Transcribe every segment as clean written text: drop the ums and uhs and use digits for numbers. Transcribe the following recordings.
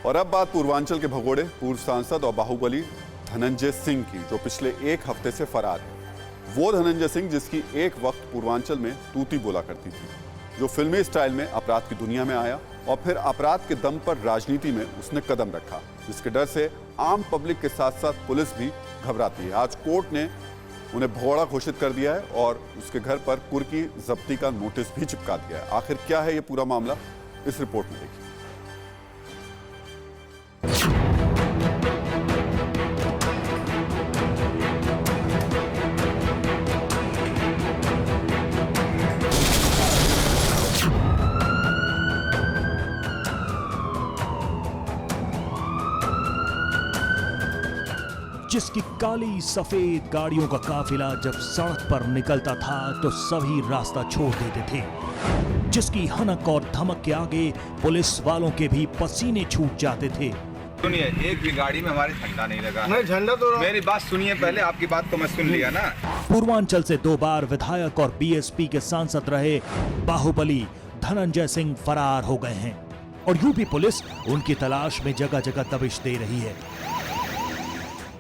और अब बात पूर्वांचल के भगोड़े पूर्व सांसद और बाहुबली धनंजय सिंह की, जो पिछले एक हफ्ते से फरार है। वो धनंजय सिंह जिसकी एक वक्त पूर्वांचल में तूती बोला करती थी, जो फिल्मी स्टाइल में अपराध की दुनिया में आया और फिर अपराध के दम पर राजनीति में उसने कदम रखा, जिसके डर से आम पब्लिक के साथ साथ पुलिस भी घबराती है। आज कोर्ट ने उन्हें भगोड़ा घोषित कर दिया है और उसके घर पर कुर्की जब्ती का नोटिस भी चिपका दिया है। आखिर क्या है ये पूरा मामला, इस रिपोर्ट में देखिए। जिसकी काली सफेद गाड़ियों का काफिला जब सड़क पर निकलता था तो सभी रास्ता छोड़ देते थे, जिसकी हनक और धमक के आगे पुलिस वालों के भी पसीने छूट जाते थे। सुनिए, एक भी गाड़ी में हमारे झंडा नहीं लगा। नहीं, झंडा तो मेरी बात सुनिए पहले, आपकी बात तो मैं सुन लिया ना। पूर्वांचल से 2 बार विधायक और बीएसपी के सांसद रहे बाहुबली धनंजय सिंह फरार हो गए हैं और यूपी पुलिस उनकी तलाश में जगह जगह दबिश दे रही है।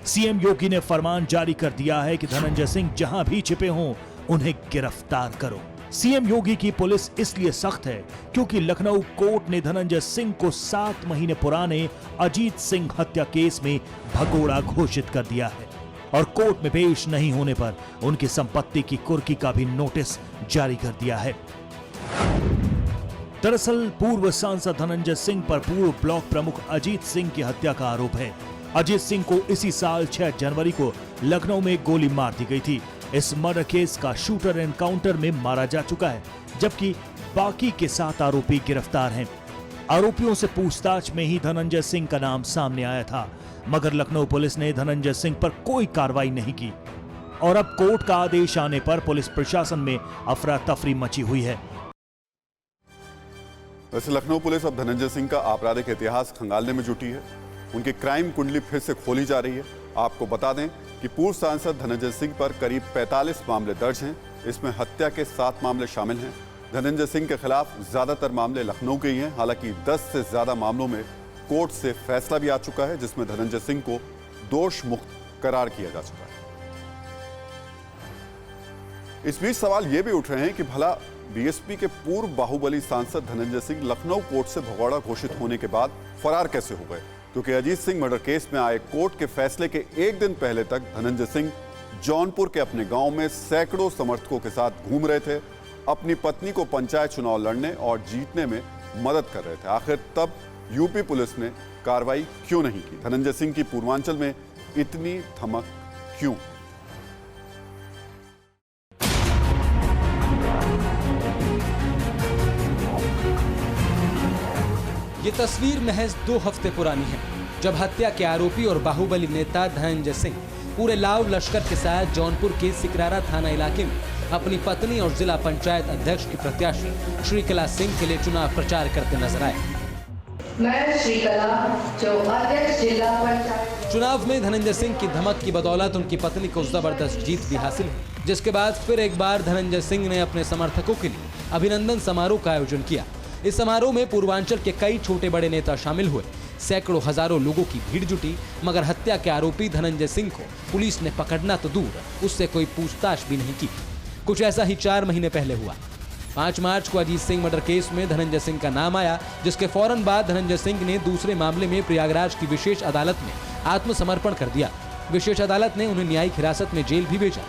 सीएम योगी ने फरमान जारी कर दिया है कि धनंजय सिंह जहां भी छिपे हों उन्हें गिरफ्तार करो। सीएम योगी की पुलिस इसलिए सख्त है क्योंकि लखनऊ कोर्ट ने धनंजय सिंह को 7 महीने पुराने अजीत सिंह हत्या केस में भगोड़ा घोषित कर दिया है और कोर्ट में पेश नहीं होने पर उनकी संपत्ति की कुर्की का भी नोटिस जारी कर दिया है। दरअसल पूर्व सांसद धनंजय सिंह पर पूर्व ब्लॉक प्रमुख अजीत सिंह की हत्या का आरोप है। अजीत सिंह को इसी साल 6 जनवरी को लखनऊ में गोली मार दी गई थी। इस मर्डर केस का शूटर एनकाउंटर में मारा जा चुका है, जबकि बाकी के 7 आरोपी गिरफ्तार हैं। आरोपियों से पूछताछ में ही धनंजय सिंह का नाम सामने आया था, मगर लखनऊ पुलिस ने धनंजय सिंह पर कोई कार्रवाई नहीं की और अब कोर्ट का आदेश आने पर पुलिस प्रशासन में अफरा तफरी मची हुई है। वैसे लखनऊ पुलिस अब धनंजय सिंह का आपराधिक इतिहास खंगालने में जुटी है। उनकी क्राइम कुंडली फिर से खोली जा रही है। आपको बता दें कि पूर्व सांसद धनंजय सिंह पर करीब 45 मामले दर्ज हैं। इसमें हत्या के 7 मामले शामिल हैं। धनंजय सिंह के खिलाफ ज्यादातर मामले लखनऊ के ही हैं। हालांकि 10 से ज्यादा मामलों में कोर्ट से फैसला भी आ चुका है, जिसमें धनंजय सिंह को दोष मुक्त करार किया जा चुका है। इस बीच सवाल ये भी उठ रहे हैं कि भला बीएसपी के पूर्व बाहुबली सांसद धनंजय सिंह लखनऊ कोर्ट से भगोड़ा घोषित होने के बाद फरार कैसे हो गए, क्योंकि अजीत सिंह मर्डर केस में आए कोर्ट के फैसले के एक दिन पहले तक धनंजय सिंह जौनपुर के अपने गांव में सैकड़ों समर्थकों के साथ घूम रहे थे, अपनी पत्नी को पंचायत चुनाव लड़ने और जीतने में मदद कर रहे थे। आखिर तब यूपी पुलिस ने कार्रवाई क्यों नहीं की? धनंजय सिंह की पूर्वांचल में इतनी धमक क्यों? ये तस्वीर महज 2 हफ्ते पुरानी है, जब हत्या के आरोपी और बाहुबली नेता धनंजय सिंह पूरे लाव लश्कर के साथ जौनपुर के सिकरारा थाना इलाके में अपनी पत्नी और जिला पंचायत अध्यक्ष की प्रत्याशी श्रीकला सिंह के लिए चुनाव प्रचार करते नजर आए। मैं श्रीकला, जो अध्यक्ष जिला पंचायत। चुनाव में धनंजय सिंह की धमक की बदौलत उनकी पत्नी को जबरदस्त जीत भी हासिल हुई, जिसके बाद फिर एक बार धनंजय सिंह ने अपने समर्थकों के लिए अभिनंदन समारोह का आयोजन किया। इस समारोह में पूर्वांचल के कई छोटे बड़े नेता शामिल हुए। सैकड़ों हजारों लोगों की भीड़ जुटी, मगर हत्या के आरोपी धनंजय सिंह को पुलिस ने पकड़ना तो दूर, उससे कोई पूछताछ भी नहीं की। कुछ ऐसा ही 4 महीने पहले हुआ। 5 मार्च को अजीत सिंह मर्डर केस में धनंजय सिंह का नाम आया, जिसके फौरन बाद धनंजय सिंह ने दूसरे मामले में प्रयागराज की विशेष अदालत में आत्मसमर्पण कर दिया। विशेष अदालत ने उन्हें न्यायिक हिरासत में जेल भी भेजा।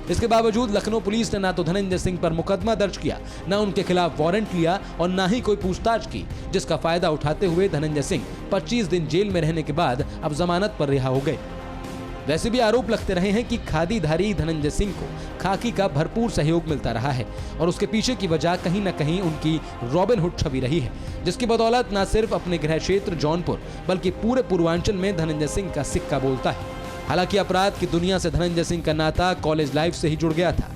इसके बावजूद लखनऊ पुलिस ने ना तो धनंजय सिंह पर मुकदमा दर्ज किया, ना उनके खिलाफ वारंट लिया और ना ही कोई पूछताछ की, जिसका फायदा उठाते हुए धनंजय सिंह 25 दिन जेल में रहने के बाद अब जमानत पर रिहा हो गए। वैसे भी आरोप लगते रहे हैं कि खादीधारी धनंजय सिंह को खाकी का भरपूर सहयोग मिलता रहा है और उसके पीछे की वजह कहीं न कहीं उनकी रॉबिन हुड छवि रही है, जिसकी बदौलत न सिर्फ अपने गृह क्षेत्र जौनपुर बल्कि पूरे पूर्वांचल में धनंजय सिंह का सिक्का बोलता है। हालांकि अपराध की दुनिया से धनंजय सिंह का नाता कॉलेज लाइफ से ही जुड़ गया था।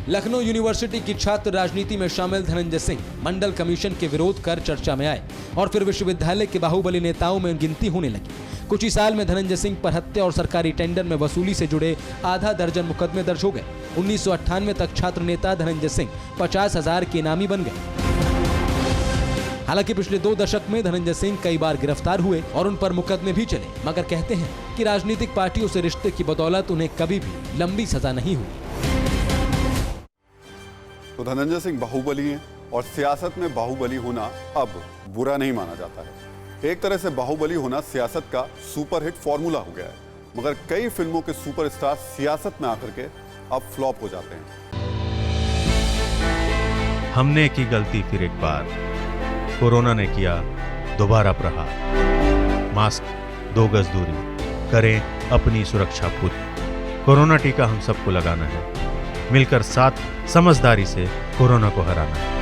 लखनऊ यूनिवर्सिटी की छात्र राजनीति में शामिल धनंजय सिंह मंडल कमीशन के विरोध कर चर्चा में आए और फिर विश्वविद्यालय के बाहुबली नेताओं में गिनती होने लगी। कुछ ही साल में धनंजय सिंह पर हत्या और सरकारी टेंडर में वसूली से जुड़े आधा दर्जन मुकदमे दर्ज हो गए। 1998 तक छात्र नेता धनंजय सिंह 50,000 के इनामी बन गए। हालांकि पिछले 2 दशक में धनंजय सिंह कई बार गिरफ्तार हुए और उन पर मुकदमे भी चले, मगर कहते हैं कि राजनीतिक पार्टियों से रिश्ते की बदौलत उन्हें कभी भी लंबी सजा नहीं हुई। तो धनंजय सिंह बाहुबली हैं और सियासत में बाहुबली होना अब बुरा नहीं माना जाता है। एक तरह से बाहुबली होना सियासत का सुपरहिट फॉर्मूला हो गया है, मगर कई फिल्मों के सुपरस्टार सियासत में आकर के अब फ्लॉप हो जाते हैं। हमने की गलती फिर एक बार, कोरोना ने किया दोबारा प्रहार। मास्क, 2 गज दूरी, करें अपनी सुरक्षा खुद। कोरोना टीका हम सबको लगाना है, मिलकर साथ समझदारी से कोरोना को हराना है।